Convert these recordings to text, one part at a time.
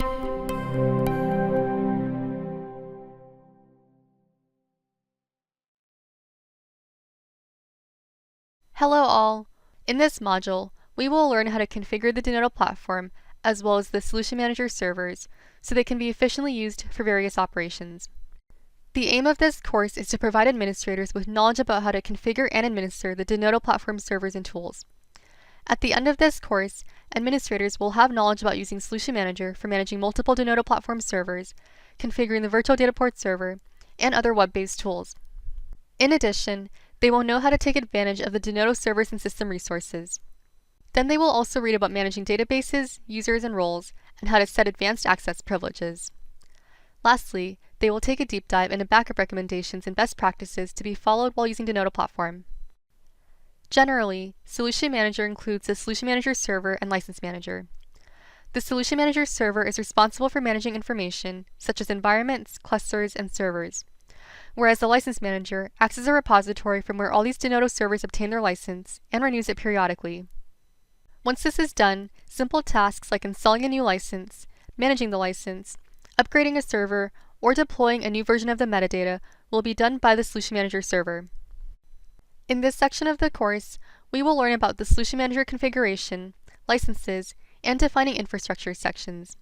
Hello all! In this module, we will learn how to configure the Denodo platform as well as the Solution Manager servers so they can be efficiently used for various operations. The aim of this course is to provide administrators with knowledge about how to configure and administer the Denodo platform servers and tools. At the end of this course, administrators will have knowledge about using Solution Manager for managing multiple Denodo platform servers, configuring the virtual data port server, and other web-based tools. In addition, they will know how to take advantage of the Denodo servers and system resources. Then they will also read about managing databases, users, and roles, and how to set advanced access privileges. Lastly, they will take a deep dive into backup recommendations and best practices to be followed while using Denodo platform. Generally, Solution Manager includes the Solution Manager server and License Manager. The Solution Manager server is responsible for managing information, such as environments, clusters, and servers, whereas the License Manager acts as a repository from where all these Denodo servers obtain their license and renews it periodically. Once this is done, simple tasks like installing a new license, managing the license, upgrading a server, or deploying a new version of the metadata will be done by the Solution Manager server. In this section of the course, we will learn about the Solution Manager configuration, licenses, and defining infrastructure sections.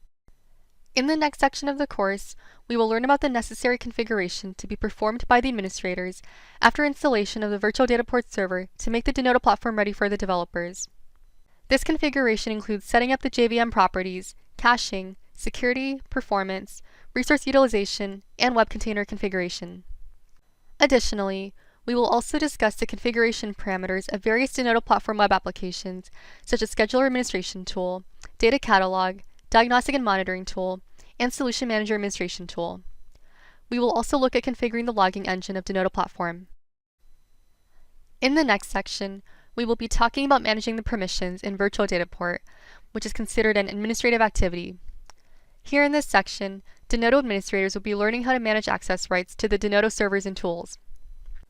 In the next section of the course, we will learn about the necessary configuration to be performed by the administrators after installation of the virtual data port server to make the Denodo platform ready for the developers. This configuration includes setting up the JVM properties, caching, security, performance, resource utilization, and web container configuration. Additionally, we will also discuss the configuration parameters of various Denodo platform web applications, such as Scheduler Administration Tool, Data Catalog, Diagnostic and Monitoring Tool, and Solution Manager Administration Tool. We will also look at configuring the logging engine of Denodo platform. In the next section, we will be talking about managing the permissions in Virtual Data Port, which is considered an administrative activity. Here in this section, Denodo administrators will be learning how to manage access rights to the Denodo servers and tools.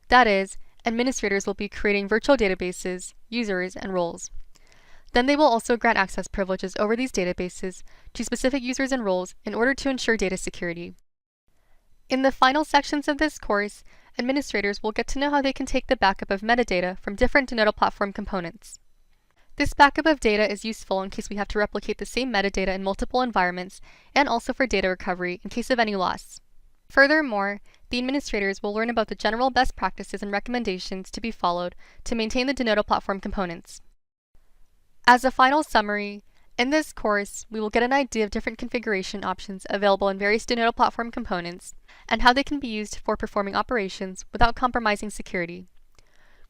That is, administrators will be creating virtual databases, users, and roles. Then they will also grant access privileges over these databases to specific users and roles in order to ensure data security. In the final sections of this course, administrators will get to know how they can take the backup of metadata from different Denodo platform components. This backup of data is useful in case we have to replicate the same metadata in multiple environments, and also for data recovery in case of any loss. Furthermore, the administrators will learn about the general best practices and recommendations to be followed to maintain the Denodo platform components. As a final summary, in this course, we will get an idea of different configuration options available in various Denodo platform components and how they can be used for performing operations without compromising security.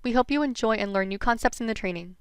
We hope you enjoy and learn new concepts in the training.